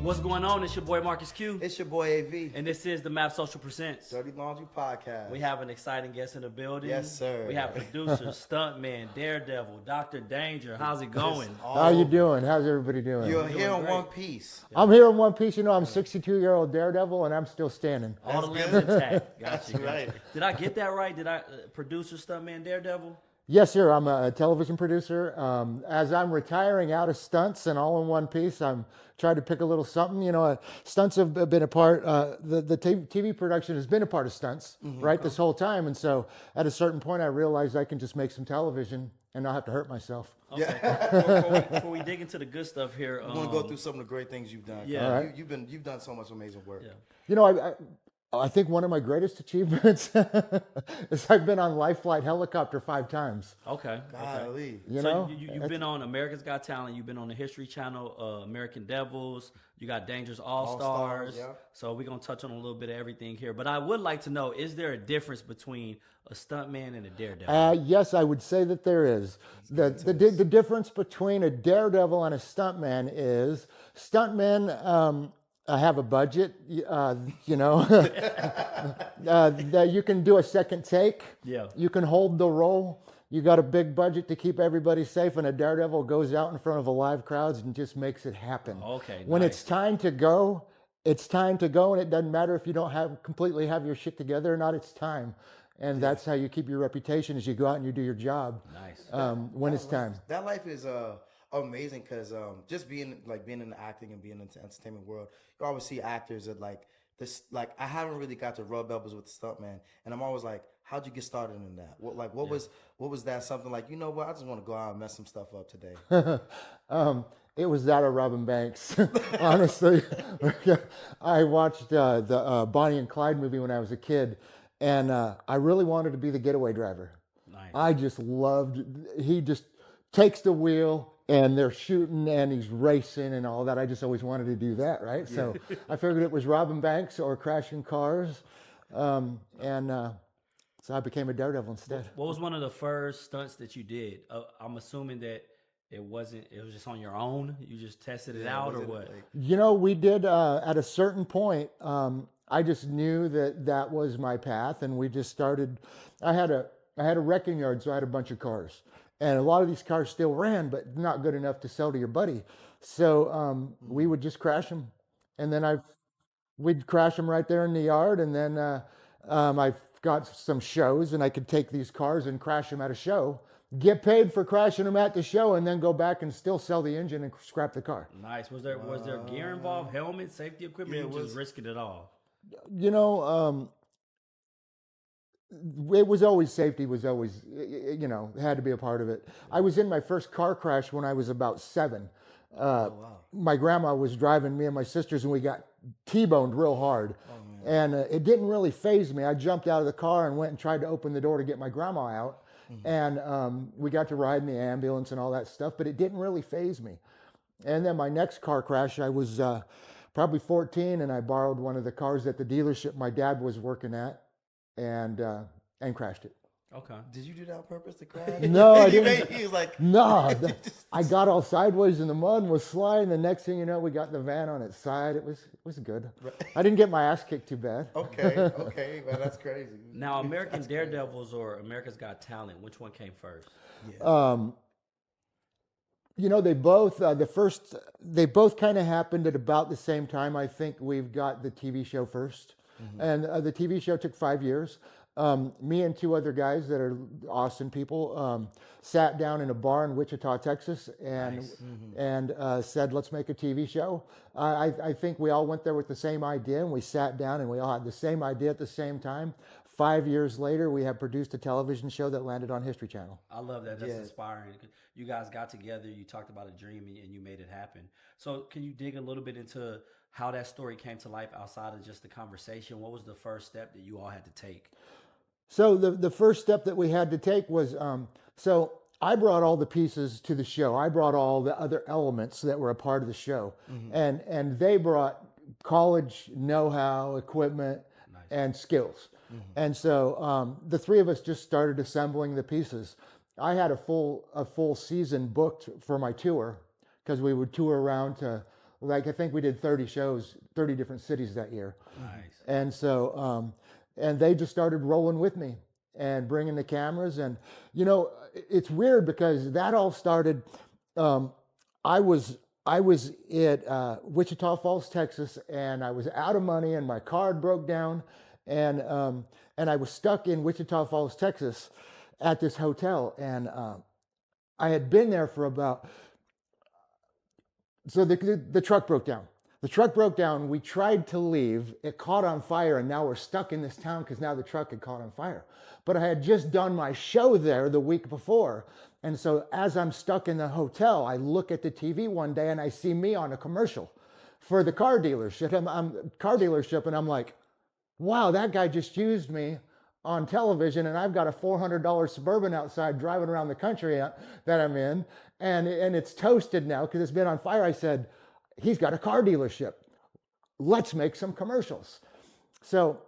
What's going on? It's your boy Marcus Q. It's your boy AV. And this is the Map Social Presents. Dirty Laundry Podcast. We have an exciting guest in the building. Yes, sir. We have producer, Stuntman, Daredevil, Dr.Danger. How's it going? How you doing? How's everybody doing? You're Doing here in great. one piece. I'm here in one piece. You know, I'm 62-year-old Daredevil, and I'm still standing. All the limbs good. intact. Got That's you. got right. you. Did I get that right? Did I producer, Stuntman, Daredevil? Yes, sir. I'm a television producer. As I'm retiring out of stunts and all in one piece, I'm trying to pick a little something. You know, stunts have been a part. The TV production has been a part of stunts, right, this whole time. And so, at a certain point, I realized I can just make some television and not have to hurt myself. Okay. Before we dig into the good stuff here, I want to go through some of the great things you've done. Yeah. All right. You've done so much amazing work. Yeah. You know, I think one of my greatest achievements is I've been on Life Flight Helicopter 5 times. Okay. Golly. You So know, you've been on America's Got Talent. You've been on the History Channel, American Devils. You got Danger's All Stars. yeah. So we're going to touch on a little bit of everything here. But I would like to know, is there a difference between a stuntman and a daredevil? Yes, I would say that there is. The difference between a daredevil and a stuntman is stuntmen have a budget, you know, that you can do a second take. Yeah. You can hold the role. You got a big budget to keep everybody safe, and a daredevil goes out in front of a live crowds and just makes it happen. Okay, When nice. it's time to go, it's time to go, and it doesn't matter if you don't completely have your shit together or not. It's time, and that's how you keep your reputation as you go out and you do your job. Nice. When it's time. That life is amazing because just being in the acting and being in the entertainment world, you always see actors that like this. Like I haven't really got to rub elbows with the stuntman, and I'm always like, how'd you get started in that? What was that something like? You know what? I just want to go out and mess some stuff up today. It was that or Robin Banks, honestly. I watched the Bonnie and Clyde movie when I was a kid, and I really wanted to be the getaway driver. Nice. I just loved, he just takes the wheel and they're shooting and he's racing and all that. I just always wanted to do that, right? So I figured it was Robin Banks or crashing cars. So I became a daredevil instead. What was one of the first stunts that you did? I'm assuming that it was just on your own. You just tested it out or what? You know, we did at a certain point. I just knew that was my path, and we just started. I had a wrecking yard, so I had a bunch of cars, and a lot of these cars still ran, but not good enough to sell to your buddy. So we would just crash them, and then we'd crash them right there in the yard, and then I got some shows, and I could take these cars and crash them at a show. Get paid for crashing them at the show, and then go back and still sell the engine and scrap the car. Nice. Was there gear involved? Helmet, safety equipment? Yeah, You just risking it all. You know, it was always safety was always, you know, had to be a part of it. I was in my first car crash when I was about 7. My grandma was driving me and my sisters, and we got T-boned real hard. And it didn't really faze me. I jumped out of the car and went and tried to open the door to get my grandma out. And we got to ride in the ambulance and all that stuff, but it didn't really faze me. And then my next car crash, I was probably 14, and I borrowed one of the cars at the dealership my dad was working at, and crashed it. Okay. Did you do that on purpose to crash? No, I didn't. He was like, No, I got all sideways in the mud and was sliding. The next thing you know, we got the van on its side. It was good. I didn't get my ass kicked too bad. okay, man, that's crazy. Now, American Daredevils or America's Got Talent, which one came first? You know, they both kind of happened at about the same time. I think we've got the TV show first, and the TV show took 5 years. Me and 2 other guys that are Austin people sat down in a bar in Wichita, Texas, and said, "Let's make a TV show." I think we all went there with the same idea, and we sat down and we all had the same idea at the same time. 5 years later, we have produced a television show that landed on History Channel. I love that. That's inspiring. You guys got together, you talked about a dream, and you made it happen. So can you dig a little bit into how that story came to life outside of just the conversation? What was the first step that you all had to take? So the first step that we had to take was, so I brought all the pieces to the show. I brought all the other elements that were a part of the show. And they brought college know-how, equipment, and skills. And so the 3 of us just started assembling the pieces. I had a full season booked for my tour, because we would tour around to Like I think we did 30 shows, 30 different cities that year. Nice. And so, and they just started rolling with me and bringing the cameras. And, you know, it's weird because that all started, I was at Wichita Falls, Texas, and I was out of money and my card broke down. And I was stuck in Wichita Falls, Texas at this hotel. And I had been there for about, so the truck broke down. The truck broke down. We tried to leave. It caught on fire, and now we're stuck in this town because now the truck had caught on fire. But I had just done my show there the week before. And so as I'm stuck in the hotel, I look at the TV one day and I see me on a commercial for the car dealership. And I'm like, wow, that guy just used me on television, and I've got a $400 Suburban outside driving around the country that I'm in, and it's toasted now because it's been on fire. I said, he's got a car dealership. Let's make some commercials. So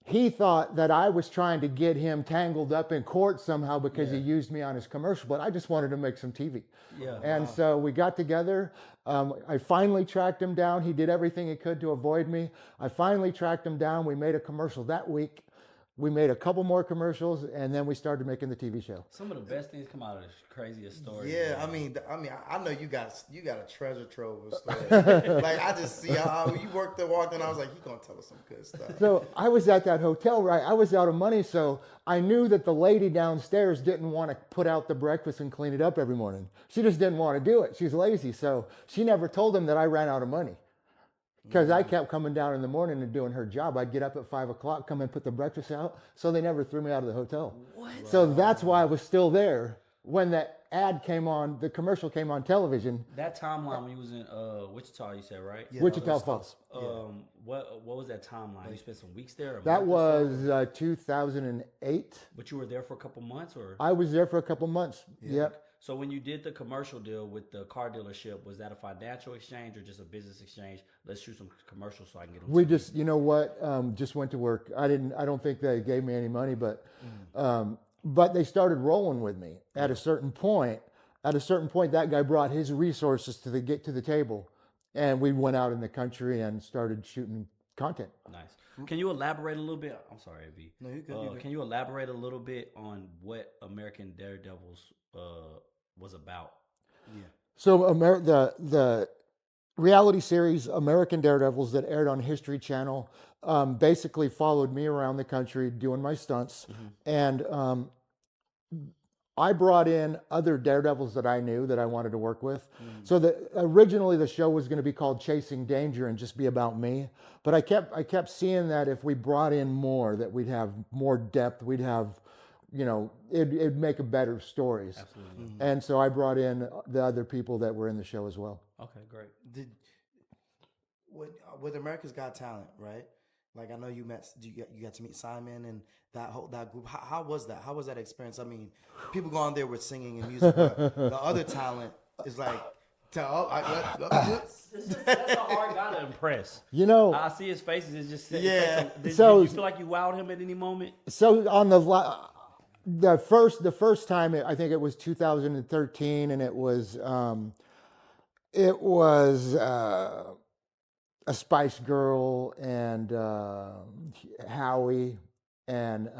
he thought that I was trying to get him tangled up in court somehow because he used me on his commercial, but I just wanted to make some TV. Yeah. And so we got together. I finally tracked him down. He did everything he could to avoid me. I finally tracked him down. We made a commercial that week. We made a couple more commercials, and then we started making the TV show. Some of the best things come out of this craziest story. Yeah, I mean, I know you got a treasure trove of stories. Like I just see how you walked in. I was like, he's gonna tell us some good stuff. So I was at that hotel, right? I was out of money, so I knew that the lady downstairs didn't want to put out the breakfast and clean it up every morning. She just didn't want to do it. She's lazy, so she never told them that I ran out of money. Because I kept coming down in the morning and doing her job. I'd get up at 5 o'clock, come and put the breakfast out, so they never threw me out of the hotel. What? So that's why I was still there when that ad came on, the commercial came on television. That timeline when you was in Wichita, you said, right? Yeah, Wichita Falls. What was that timeline? You spent some weeks there? That was 2008. But you were there for a couple months, or? I was there for a couple months. Yep. So when you did the commercial deal with the car dealership, was that a financial exchange or just a business exchange? Let's shoot some commercials so I can get them. We just, you know what, just went to work. I don't think they gave me any money, but they started rolling with me. At a certain point, that guy brought his resources to get to the table, and we went out in the country and started shooting content. Nice. Can you elaborate a little bit? I'm sorry, AV. No, you're good. You're good. Can you elaborate a little bit on what American Daredevils was about? Yeah. So the reality series American Daredevils that aired on History Channel basically followed me around the country doing my stunts. And I brought in other Daredevils that I knew that I wanted to work with. So originally the show was going to be called Chasing Danger and just be about me. But I kept seeing that if we brought in more, that we'd have more depth, we'd have, you know, it'd make a better stories. Absolutely. And so I brought in the other people that were in the show as well. Okay, great. With America's Got Talent, right? Like I know you got to meet Simon and that group. How was that? How was that experience? I mean, people go on there with singing and music, but the other talent is like, That's a hard guy to impress. You know, I see his faces. It's just Yeah. Did So- you feel like you wowed him at any moment? so on the first time, I think it was 2013, and it was a Spice Girl and Howie and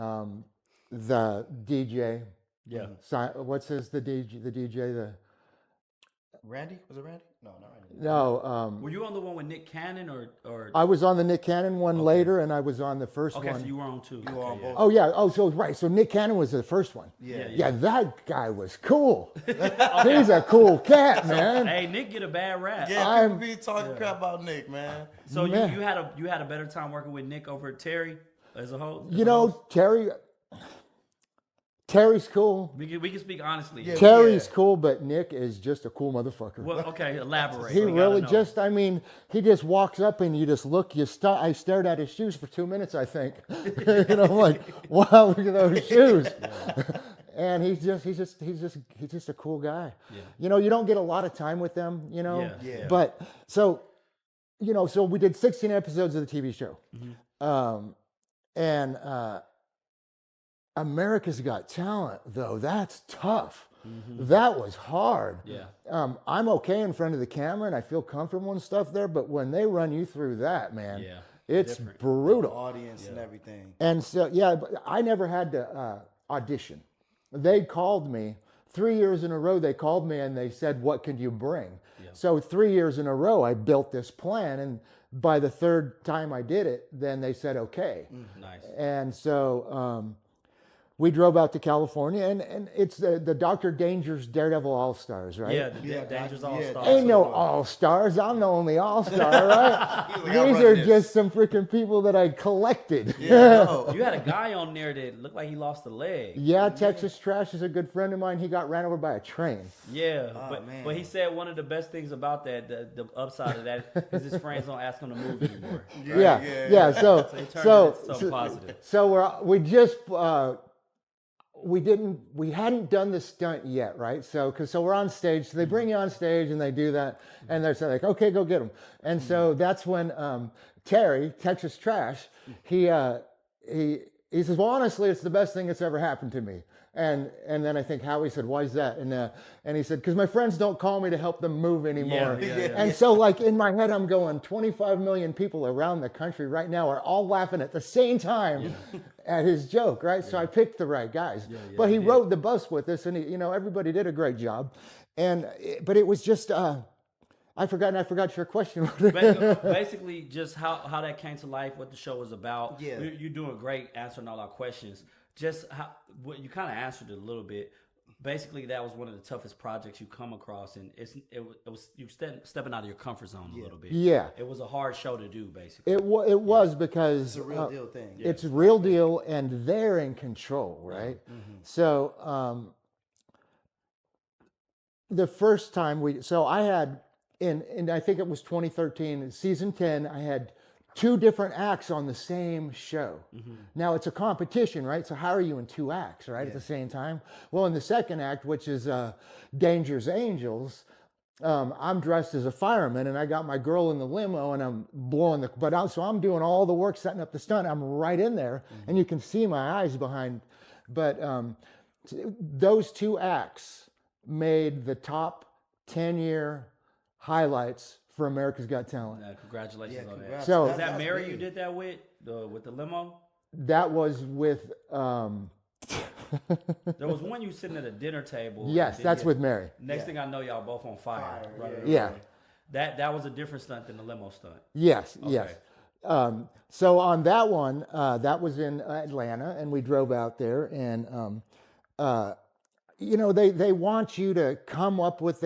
the DJ. Yeah. What's the DJ? Randy? Was it Randy? No, not Randy. No. Were you on the one with Nick Cannon or? I was on the Nick Cannon one later, and I was on the first Okay, one. so you were on two. You were on both. Oh yeah. Oh, so right. So Nick Cannon was the first one. Yeah. Yeah, that guy was cool. He's a cool cat, man. Hey, Nick get a bad rap. Yeah, people be talking crap about Nick, man. So Man. you had a better time working with Nick over Terry as a whole. You know, Terry's cool. we can speak honestly. Yeah. Terry's cool, but Nick is just a cool motherfucker. Well, okay, elaborate. He We gotta really know. I mean, he just walks up and you just look, I stared at his shoes for 2 minutes, I think. And I'm like, wow, look at those shoes. And he's just a cool guy. Yeah. You know, you don't get a lot of time with them, you know. Yeah. But so we did 16 episodes of the TV show. And America's Got Talent, though, that's tough. That was hard. Yeah. I'm okay in front of the camera and I feel comfortable and stuff there, but when they run you through that, man, Yeah. it's Different. brutal. Audience and everything. And so, yeah, but I never had to audition. They called me 3 years in a row. They called me and they said, "What can you bring?" Yeah. So 3 years in a row, I built this plan, and by the third time I did it, then they said, "Okay." Nice. And so we drove out to California, and it's the Dr.Danger's Daredevil All Stars, right? Yeah, the Danger's All Stars. Ain't no All Stars. I'm the only All Star, right? He's like, "I'll These run are this." just some freaking people that I collected. Yeah, no. You had a guy on there that looked like he lost a leg. Yeah, Texas Trash is a good friend of mine. He got ran over by a train. Yeah, Oh, man. but he said one of the best things about that, the upside of that, is his friends don't ask him to move anymore. Yeah. So So he turned so it into something positive. so we hadn't done the stunt yet, right? So we're on stage. So they bring you on stage and they do that, and they're like, "Okay, go get them." And so that's when Terry, Texas Trash, he says, "Well, honestly, it's the best thing that's ever happened to me." And then I think Howie said, "Why is that?" And he said, "Because my friends don't call me to help them move anymore." Yeah. And so, like, in my head, I'm going, 25 million people around the country right now are all laughing at the same time at his joke, right? So I picked the right guys. But he rode the bus with us, and everybody did a great job. But it was just, I forgot your question. Basically, just how that came to life, what the show was about. Yeah. You're doing great answering all our questions. Just what you kind of answered it a little bit. Basically, that was one of the toughest projects you come across, and it was you stepping out of your comfort zone a little bit. Yeah. It was a hard show to do, basically. It was because It's a real deal thing. it's a real deal, and they're in control, right? So the first time I had in I think it was 2013, season 10, I had 2 different acts on the same show. Now it's a competition, right? So how are you in 2 acts, right, at the same time? Well, in the second act, which is Danger's Angels, I'm dressed as a fireman, and I got my girl in the limo, and I'm blowing the butt out. So I'm doing all the work, setting up the stunt. I'm right in there, and you can see my eyes behind. But those 2 acts made the top 10-year highlights for America's Got Talent. Congratulations on that. congrats. So- Is that That's Mary big. you did that with the limo? That was with, There was one you sitting at a dinner table. yes, and that's then with Mary. Next thing I know, y'all both on fire. Fire, Right. Yeah. That was a different stunt than the limo stunt. Yes, Okay. yes. So on that one, that was in Atlanta, and we drove out there, and they want you to come up with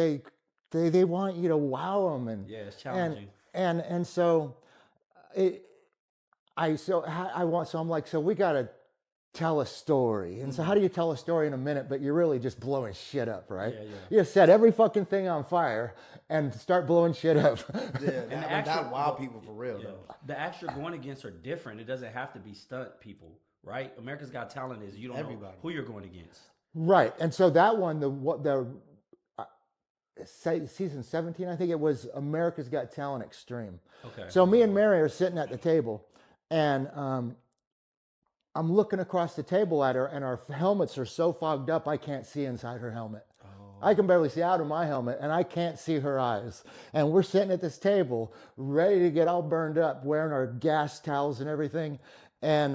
they want you to wow them, and Yeah, it's challenging. and so I'm like, so we got to tell a story. And so how do you tell a story in a minute, but you're really just blowing shit up, right? Yeah. You set every fucking thing on fire and start blowing shit up. Yeah, that actual- wow people for real, Yeah. though. The acts you're going against are different. It doesn't have to be stunt people, right? America's Got Talent is you don't know Everybody. who you're going against. Right. And so that one, season 17, I think it was, America's Got Talent Extreme. Okay. So me and Mary are sitting at the table, and I'm looking across the table at her, and our helmets are so fogged up I can't see inside her helmet. I can barely see out of my helmet, and I can't see her eyes. And we're sitting at this table, ready to get all burned up, wearing our gas towels and everything. And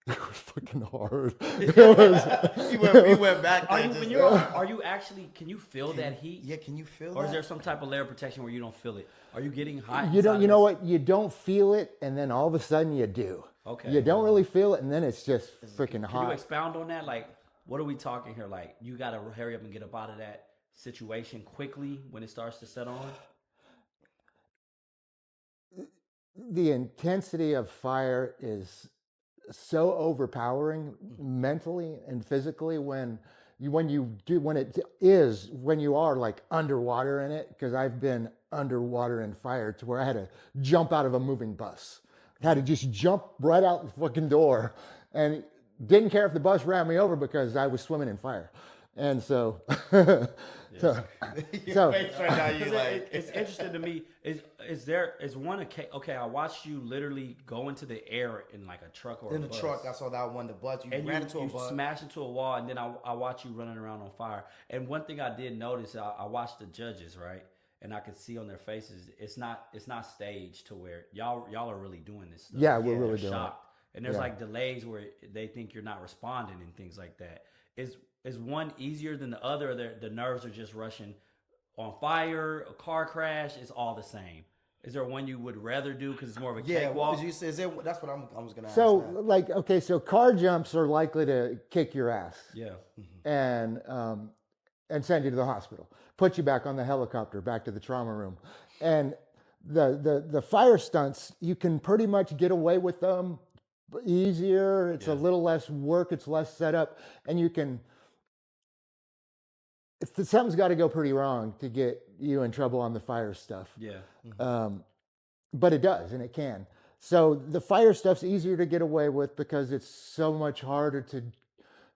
it was fucking hard. It was. We went back Are there. you, just- when you're, are you actually? Can you feel that heat? Yeah, can you feel Or that? is there some type of layer of protection where you don't feel it? Are you getting hot? You don't. inside You of know this? what? You don't feel it, and then all of a sudden you do. Okay. You don't really feel it, and then it's just freaking Can you hot. expound on that? Like, what are we talking here? Like, you got to hurry up and get up out of that situation quickly when it starts to set on? The intensity of fire is so overpowering mentally and physically when you are like underwater in it, because I've been underwater in fire to where I had to jump out of a moving bus. I had to just jump right out the fucking door, and didn't care if the bus ran me over because I was swimming in fire. And so So, Your so face right now, you 'Cause like. it's interesting to me. Is one okay? I watched you literally go into the air in like a truck or In a the bus. truck, I saw that one. The bus, you And ran into a you bus. smash into a wall, and then I watch you running around on fire. And one thing I did notice, I watched the judges, right, and I could see on their faces, it's not staged to where y'all are really doing this stuff. yeah, we're Yeah. really They're doing it. shocked, and there's Yeah. like delays where they think you're not responding and things like that. Is one easier than the other? Or the nerves are just rushing on fire, a car crash, it's all the same. Is there one you would rather do because it's more of a Yeah, what was cakewalk? you say? Is there, that's what I was gonna ask. So, That. like, okay, so car jumps are likely to kick your ass Yeah, and send you to the hospital, put you back on the helicopter, back to the trauma room, and the fire stunts you can pretty much get away with them easier. It's a Yeah. little less work. It's less setup, and you can. Something's got to go pretty wrong to get you in trouble on the fire stuff. yeah, But it does, and it can. So the fire stuff's easier to get away with because it's so much harder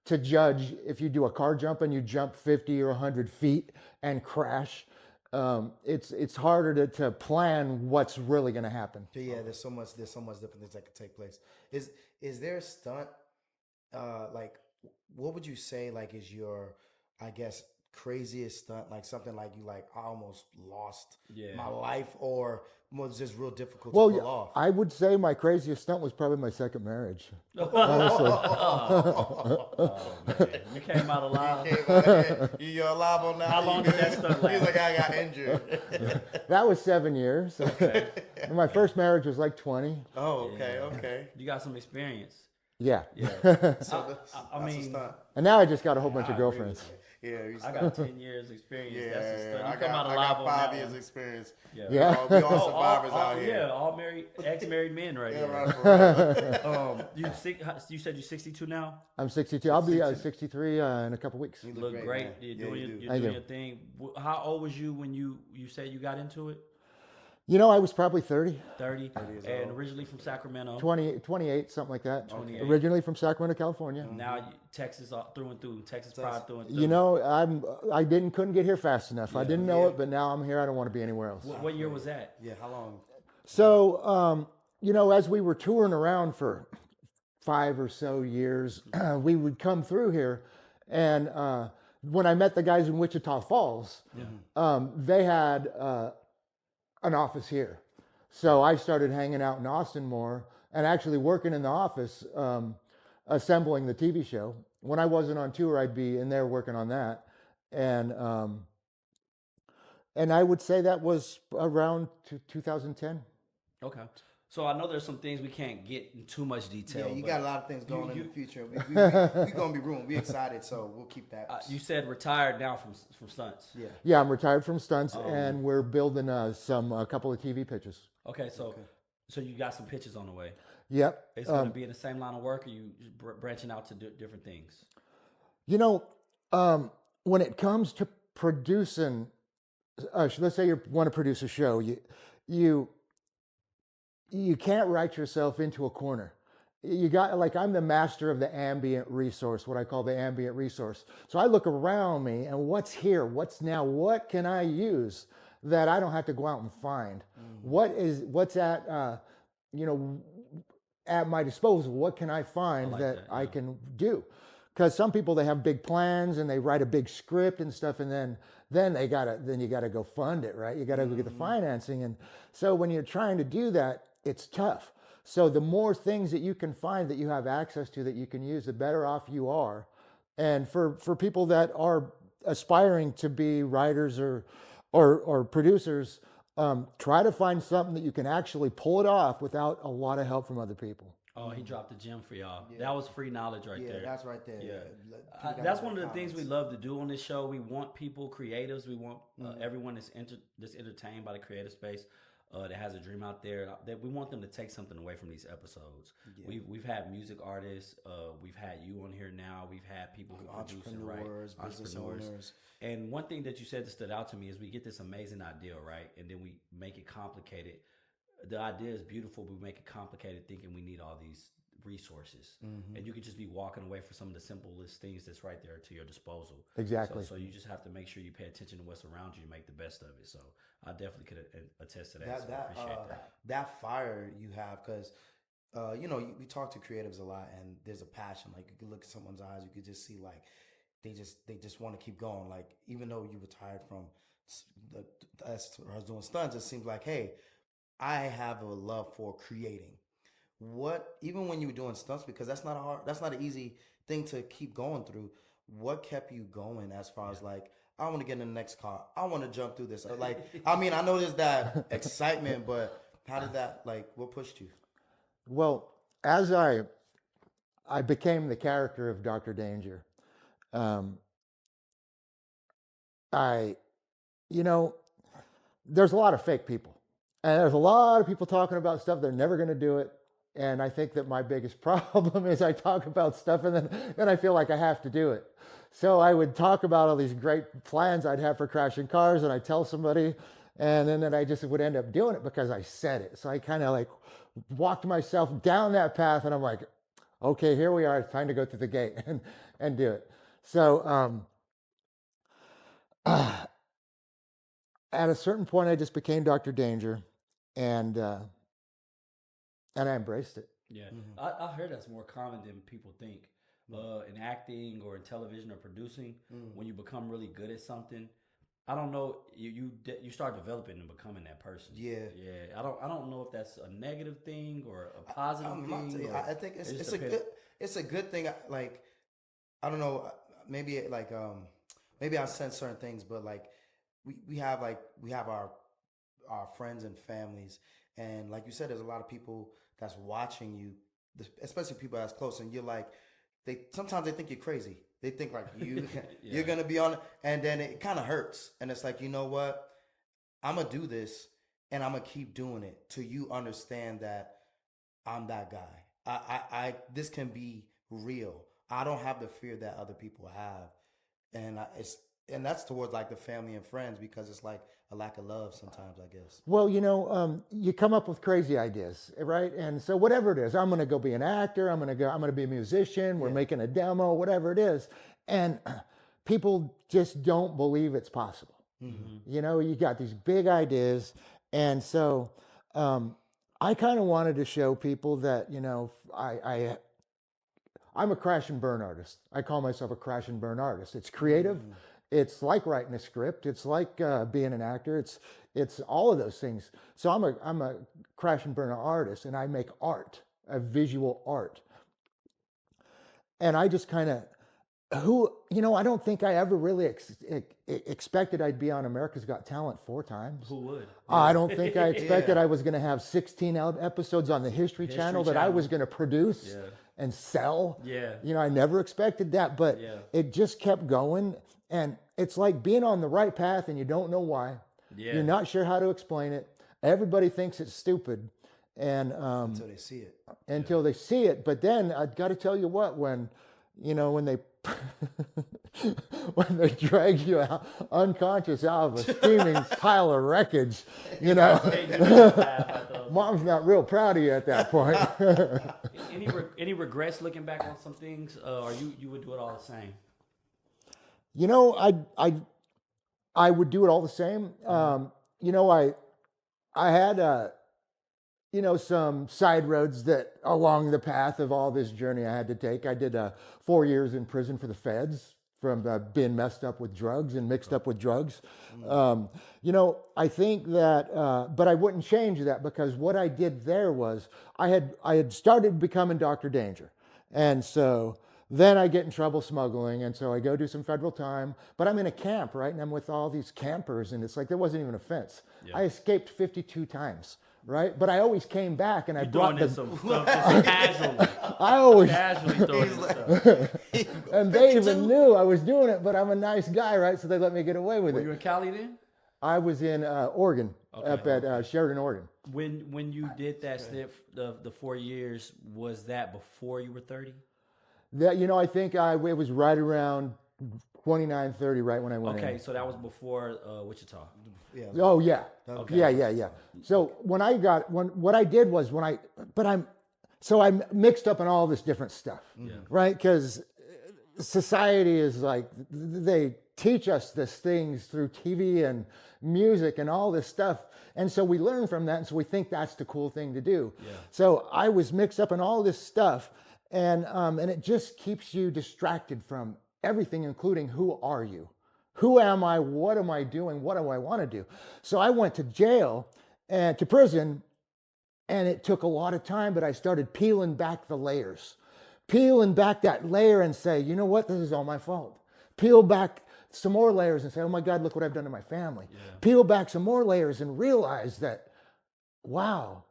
to judge if you do a car jump and you jump 50 or 100 feet and crash. It's harder to plan what's really going to happen. So yeah, there's so much different things that could take place. Is there a stunt? Like, what would you say? Like, is your, I guess, craziest stunt? Like something like you like I almost lost Yeah. my life, or was just real difficult Well, to pull off? I would say my craziest stunt was probably my second marriage. Honestly. Oh man, you came out alive. You're alive on that. How long did that stunt He's last? like, I got injured. That was 7 years. And my first marriage was like 20. Oh, okay, Yeah. okay. You got some experience. Yeah. Yeah. So I that's a mean, stunt. And now I just got a whole bunch I of agree with girlfriends. Yeah, I got 10 years experience. yeah. That's a stunt. I You come out got alive on 5 that years one. experience. Yeah. Yeah. We all Oh, survivors out here. Yeah, all married, ex-married men right Yeah, here. right, for real. You said you're 62 now. I'm 62. I'll be 63 in a couple weeks. You Look great. man. You're Yeah, doing, you your, do. you're Thank doing you. your thing. How old was you when you said you got into it? You know, I was probably 30, 30. 30 years And old. originally from Sacramento. 28, something like that. 28. Originally from Sacramento, California. Now Texas through and through. Texas pride through and through. You know, couldn't get here fast enough. I didn't know Yeah. it, but now I'm here. I don't want to be anywhere else. What year was that? Yeah, how long? So, you know, as we were touring around for 5 or so years, we would come through here, and when I met the guys in Wichita Falls, they had an office here. So I started hanging out in Austin more and actually working in the office, assembling the TV show. When I wasn't on tour, I'd be in there working on that. And I would say that was around 2010. Okay. So I know there's some things we can't get in too much detail. Yeah, you but got a lot of things going in you- the future. We gonna be room. We excited, so we'll keep that. You said retired now from stunts. Yeah. Yeah, I'm retired from stunts, and we're building a couple of TV pitches. Okay, so you got some pitches on the way. Yep. It's going to be in the same line of work, or you branching out to different things? You know, when it comes to producing, let's say you want to produce a show, you can't write yourself into a corner. You got, like, I'm the master of the ambient resource, what I call the ambient resource. So I look around me and what's here, what's now, what can I use that I don't have to go out and find? What's at, at my disposal? What can I find like that, I yeah. can do? Because some people, they have big plans and they write a big script and stuff, and then you gotta go fund it, right? You gotta go get the financing. And so when you're trying to do that, it's tough. So the more things that you can find that you have access to that you can use, the better off you are. And for people that are aspiring to be writers or producers, try to find something that you can actually pull it off without a lot of help from other people. Oh, he dropped a gem for y'all. That was free knowledge right Yeah, there. that's right there. Yeah. That's one of the things we love to do on this show. We want people, creatives. We want everyone that's entertained by the creative space, that has a dream out there. That we want them to take something away from these episodes. Yeah. We've had music artists. We've had you on here now. We've had people who produce and write, Business owners. And one thing that you said that stood out to me is we get this amazing idea, right? And then we make it complicated. The idea is beautiful, but we make it complicated thinking we need all these resources, and you could just be walking away for some of the simplest things that's right there to your disposal. Exactly. So you just have to make sure you pay attention to what's around you to make the best of it. So I definitely could attest to that. So I appreciate that. That fire you have, because we talk to creatives a lot, and there's a passion. Like, you can look at someone's eyes, you could just see like they just want to keep going. Like, even though you retired from us doing stunts, it seems like, hey, I have a love for creating. What, even when you were doing stunts, because that's not an easy thing to keep going through. What kept you going as far as like, I want to get in the next car, I want to jump through this. Like, I mean, I know there's that excitement, but how did that, like, what pushed you? Well, as I became the character of Dr. Danger, um, I, you know, there's a lot of fake people, and there's a lot of people talking about stuff they're never going to do it. And I think that my biggest problem is I talk about stuff and then I feel like I have to do it. So I would talk about all these great plans I'd have for crashing cars, and I tell somebody, and then I just would end up doing it because I said it. So I kind of like walked myself down that path, and I'm like, okay, here we are. It's time to go through the gate and do it. So at a certain point, I just became Dr. Danger, and I embraced it. Yeah, I heard that's more common than people think. In acting or in television or producing, when you become really good at something, I don't know, you start developing and becoming that person. Yeah. Yeah. I don't know if that's a negative thing or a positive thing. I think it's a good thing. Like, I don't know, maybe like maybe I sense certain things, but like we have our friends and families, and like you said, there's a lot of people that's watching you, especially people that's close, and you're like, sometimes they think you're crazy. They think like you're gonna be on, and then it kind of hurts, and it's like, you know what, I'm gonna do this, and I'm gonna keep doing it till you understand that I'm that guy. I this can be real. I don't have the fear that other people have, and and that's towards like the family and friends, because it's like a lack of love sometimes, I guess. Well, you come up with crazy ideas, right? And so whatever it is, I'm going to go be an actor. I'm going to be a musician. We're making a demo, whatever it is. And people just don't believe it's possible. You got these big ideas. And so I kind of wanted to show people that, I'm a crash and burn artist. I call myself a crash and burn artist. It's creative. It's like writing a script. It's like being an actor. It's all of those things. So I'm a crash and burn artist, and I make art, a visual art. And I just kind of, I don't think I ever really expected I'd be on America's Got Talent 4 times. Who would? I don't think I expected I was going to have 16 episodes on the History Channel that I was going to produce and sell. Yeah. I never expected that, but it just kept going. And it's like being on the right path and you don't know why. Yeah. You're not sure how to explain it. Everybody thinks it's stupid. And until they see it. They see it. But then I got to tell you what, when they when they drag you out unconscious out of a steaming pile of wreckage, mom's not real proud of you at that point. Any regrets looking back on some things, or you would do it all the same? I would do it all the same. I had some side roads that along the path of all this journey I had to take. I did 4 years in prison for the feds from being messed up with drugs and mixed up with drugs. I think that, but I wouldn't change that, because what I did there was I had started becoming Dr. Danger. And so then I get in trouble smuggling, and so I go do some federal time, but I'm in a camp, right? And I'm with all these campers, and it's like there wasn't even a fence. Yeah. I escaped 52 times, right? But I always came back, and I brought some stuff just casually. I always casually throwing stuff. And they even knew I was doing it, but I'm a nice guy, right? So they let me get away with it. Were you in Cali then? I was in Oregon, up at Sheridan, Oregon. When you did that stint, the 4 years, was that before you were 30? That I think it was right around 29, 30, right when I went in. Okay, so that was before Wichita. Yeah. Oh yeah. Okay. Yeah. So what I did was So I'm mixed up in all this different stuff, right? Because society is like, they teach us these things through TV and music and all this stuff. And so we learn from that. And so we think that's the cool thing to do. Yeah. So I was mixed up in all this stuff. And it just keeps you distracted from everything, including who are you? Who am I? What am I doing? What do I want to do? So I went to jail and to prison, and it took a lot of time, but I started peeling back the layers. Peeling back that layer and say, you know what? This is all my fault. Peel back some more layers and say, oh my God, look what I've done to my family. Yeah. Peel back some more layers and realize that, wow,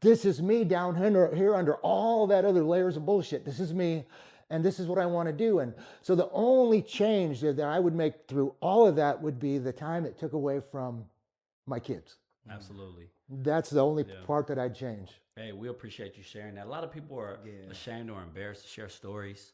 this is me down here under all that other layers of bullshit. This is me, and this is what I want to do. And so the only change that I would make through all of that would be the time it took away from my kids. Absolutely. That's the only part that I'd change. Hey, we appreciate you sharing that. A lot of people are ashamed or embarrassed to share stories.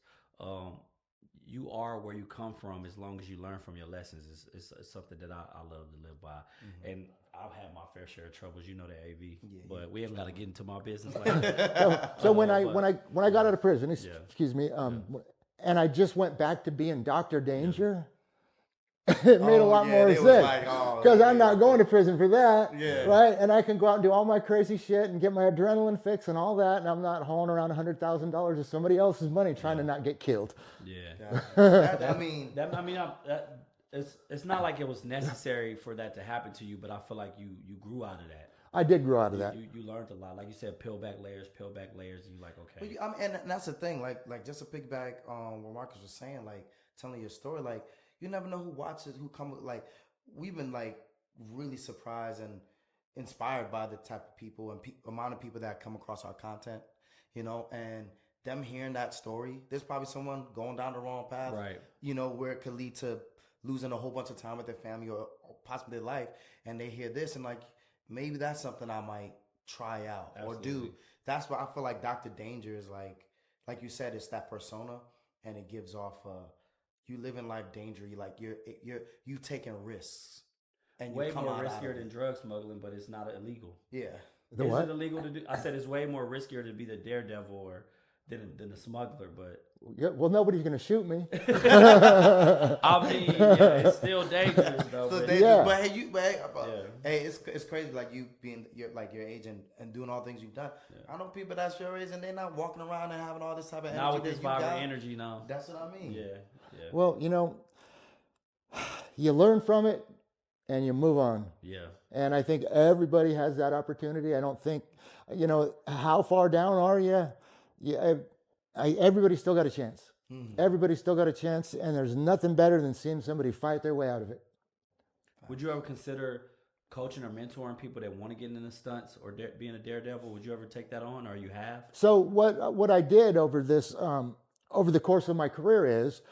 You are where you come from as long as you learn from your lessons. It's something that I love to live by. And I've had my fair share of troubles, you know, the AV, but we haven't got to get into my business like that. So when I got out of prison, excuse me, and I just went back to being Dr. Danger, it made a lot more sense because I'm not going to prison for that, right? And I can go out and do all my crazy shit and get my adrenaline fix and all that, and I'm not hauling around $100,000 of somebody else's money trying to not get killed. It's not like it was necessary for that to happen to you, but I feel like you grew out of that. I did grow out of that. You learned a lot. Like you said, peel back layers, and you're like, okay. Well, and that's the thing. Like just to piggyback on what Marcus was saying, like telling your story, like you never know who watches, who come. Like we've been like really surprised and inspired by the type of people and amount of people that come across our content, you know, and them hearing that story. There's probably someone going down the wrong path, right? You know, where it could lead to losing a whole bunch of time with their family or possibly their life, and they hear this and like, maybe that's something I might try out or do. That's why I feel like Dr. Danger is like you said, it's that persona, and it gives off you live in life danger. You taking risks, and way you come more out riskier of than drug smuggling, but it's not illegal. Yeah, The is what? it illegal to do? I said it's way more riskier to be the daredevil than the smuggler, but Yeah, well, nobody's going to shoot me. I mean, it's still dangerous though. so but, dangerous. But hey, Yeah. it's crazy. Like you being your age and doing all the things you've done. I know people that's your age and they're not walking around and having all this type of energy. now with this that you got. vibrant energy now. That's what I mean. Yeah. Well, you know, you learn from it and you move on. Yeah. And I think everybody has that opportunity. I don't think, you know, how far down are you? Yeah, everybody's still got a chance. Everybody's still got a chance, and there's nothing better than seeing somebody fight their way out of it. Would you ever consider coaching or mentoring people that want to get into stunts or being a daredevil? Would you ever take that on, or you have? So what I did over this over the course of my career is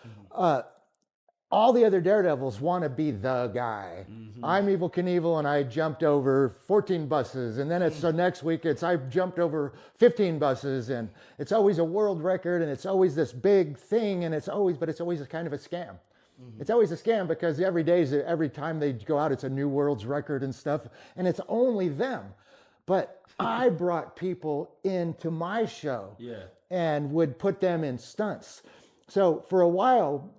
all the other daredevils want to be the guy. I'm Evil Knievel and I jumped over 14 buses, and then it's the next week I jumped over 15 buses, and it's always a world record, and it's always this big thing, and it's always a kind of a scam. It's always a scam because every time they go out, it's a new world's record and stuff, and it's only them. But I brought people into my show and would put them in stunts. So for a while,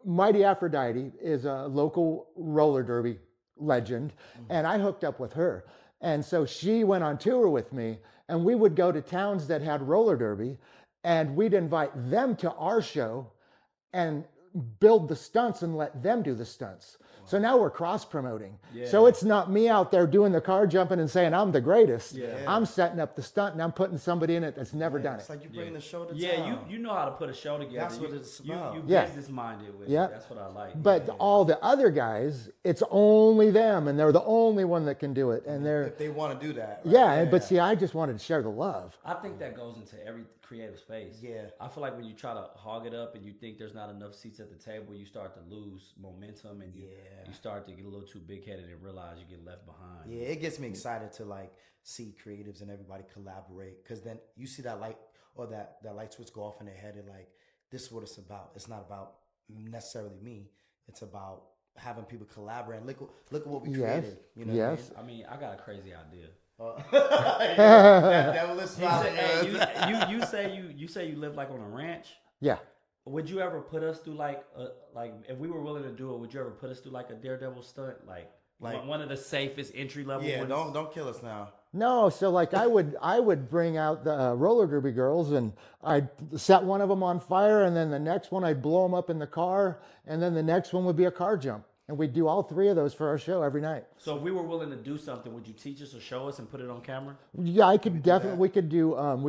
Mighty Aphrodite is a local roller derby legend, and I hooked up with her. And so she went on tour with me, and we would go to towns that had roller derby, and we'd invite them to our show and build the stunts and let them do the stunts. So now we're cross promoting. So it's not me out there doing the car jumping and saying I'm the greatest. I'm setting up the stunt and I'm putting somebody in it that's never done it. It's like you bring the show to town. You know how to put a show together. That's what it's about. You business minded with it. That's what I like. But all the other guys, it's only them, and they're the only one that can do it. And if they want to do that. Right? But see, I just wanted to share the love. I think that goes into every creative space. I feel like when you try to hog it up and you think there's not enough seats at the table, you start to lose momentum and you start to get a little too big headed and realize you get left behind. Yeah, it gets me excited to like see creatives and everybody collaborate, because then you see that light or that light switch go off in their head and like, this is what it's about. It's not about necessarily me. It's about having people collaborate. Look at what we created. You know what I mean? I got a crazy idea. That devilish He smile. said, hey, you say you live like on a ranch. Yeah. Would you ever put us through like if we were willing to do it? Would you ever put us through like a daredevil stunt, like one of the safest entry level Yeah, ones? don't kill us now. No, so like I would bring out the roller derby girls, and I'd set one of them on fire, and then the next one I'd blow them up in the car, and then the next one would be a car jump, and we'd do all three of those for our show every night. So if we were willing to do something, would you teach us or show us and put it on camera? Yeah, I could definitely. We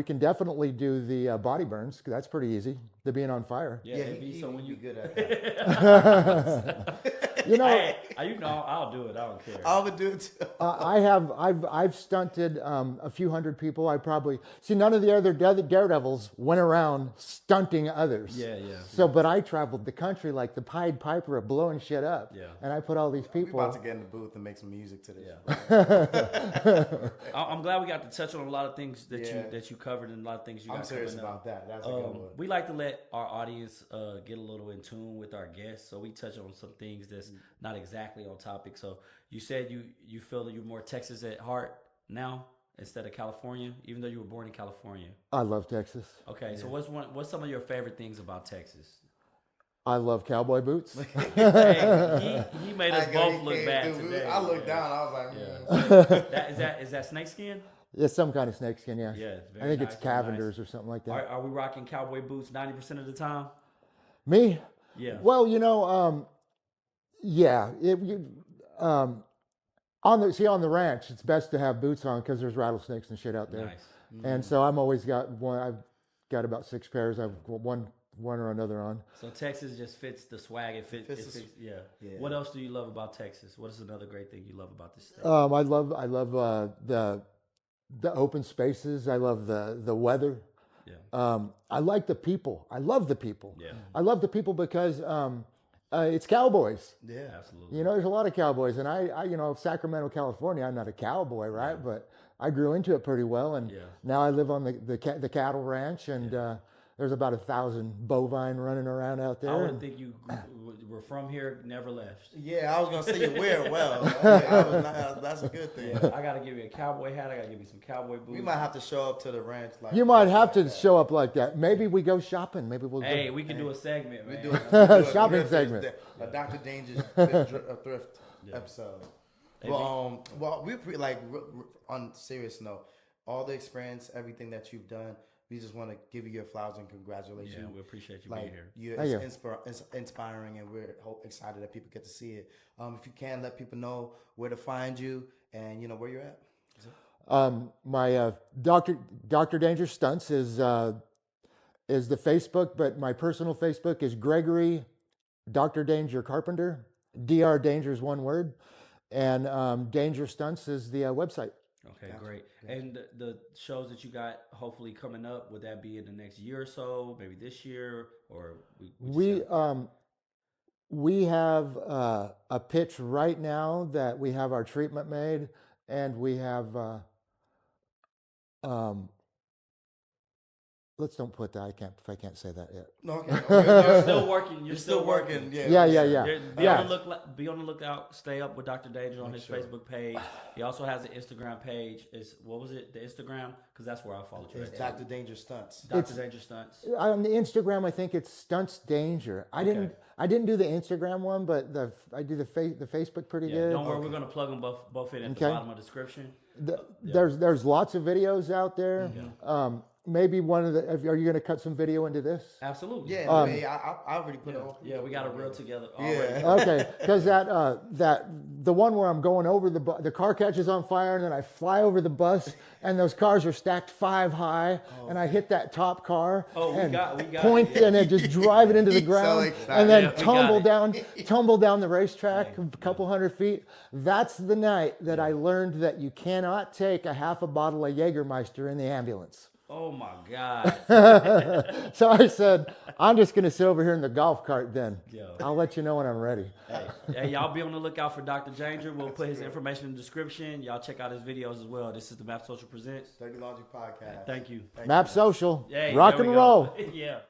can definitely do the body burns. 'Cause that's pretty easy. The being on fire. Yeah, it'd be, so when would you be good at that. You know, hey, I'll do it. I don't care. I would do it too. I've stunted a few hundred people. I probably see none of the other daredevils went around stunting others. Yeah. So, but I traveled the country like the Pied Piper of blowing shit up. Yeah. And I put all these We're people. about to get in the booth and make some music to this. Yeah. I'm glad we got to touch on a lot of things that you covered and a lot of things you got I'm serious coming up. about that. That's a good one. We like to let our audience get a little in tune with our guests, so we touch on some things that's not exactly on topic. So you said you feel that you're more Texas at heart now instead of California, even though you were born in California. I love Texas. Okay, so what's some of your favorite things about Texas? I love cowboy boots. Hey, he made us both look bad today. I looked down. I was like, Is that snakeskin? It's some kind of snakeskin, yeah. Yeah, it's I very think nice, it's very nice. Cavender's or something like that. Are we rocking cowboy boots 90% of the time? Me? Yeah. Well, yeah. On the ranch, it's best to have boots on because there's rattlesnakes and shit out there. Nice. And so I'm always got one. I've got about 6 pairs. I've one or another on. So Texas just fits the swag. It fits. Yeah. What else do you love about Texas? What is another great thing you love about this state? I love the open spaces. I love the weather. Yeah. I like the people. I love the people. Yeah. I love the people because it's cowboys. yeah. Absolutely. There's a lot of cowboys, and I Sacramento, California. I'm not a cowboy, right? But I grew into it pretty well, and now I live on the cattle ranch, and there's about 1,000 bovine running around out there. I wouldn't think you were from here, never left. Yeah, I was gonna say you wear it well. That's a good thing. Yeah, I gotta give you a cowboy hat. I gotta give you some cowboy boots. We might have to show up to the ranch. Like You might have to show up like that. Maybe we go shopping. Maybe we'll Hey, go. we can do a segment, man. we do a Shopping thrift segment. a Dr. Danger's thrift episode. Hey, Well, on serious note, all the experience, everything that you've done, we just want to give you your flowers and congratulations. Yeah, we appreciate you Like being here. it's inspiring, and we're excited that people get to see it. If you can, let people know where to find you and where you're at. My Dr. Danger Stunts is the Facebook, but my personal Facebook is Gregory Dr. Danger Carpenter. Dr. Danger is one word, and Danger Stunts is the website. Okay, great. And the shows that you got hopefully coming up, would that be in the next year or so? Maybe this year, or We have a pitch right now that we have our treatment made, and we have let's don't put that. I can't say that yet. Okay. You're still working. You're still working. Yeah. Be on the lookout. Stay up with Dr. Danger on his Facebook page. He also has an Instagram page. What was it? The Instagram? Because that's where I follow you. It's Dr. Danger Stunts. Dr. Danger Stunts. On the Instagram, I think it's Stunts Danger. I didn't do the Instagram one, but I do the Facebook pretty good. Don't worry, we're gonna plug them both in at the bottom of the description. There's lots of videos out there. Maybe one of are you going to cut some video into this? Absolutely. Yeah, I already put it on. Yeah, we got a reel together already. Yeah. Okay, because the one where I'm going over the car catches on fire, and then I fly over the bus, and those cars are stacked 5 high, and I hit that top car and point and then just drive it into the ground, and then tumble down the racetrack a couple hundred feet. That's the night that I learned that you cannot take a half a bottle of Jägermeister in the ambulance. Oh my God. So I said, I'm just going to sit over here in the golf cart then. Yo. I'll let you know when I'm ready. Hey, y'all be on the lookout for Dr. Danger. We'll put his information in the description. Y'all check out his videos as well. This is the Map Social Presents. Dirty Laundry Podcast. Thank you. Map Social. Hey, rock there we and go. roll. Yeah.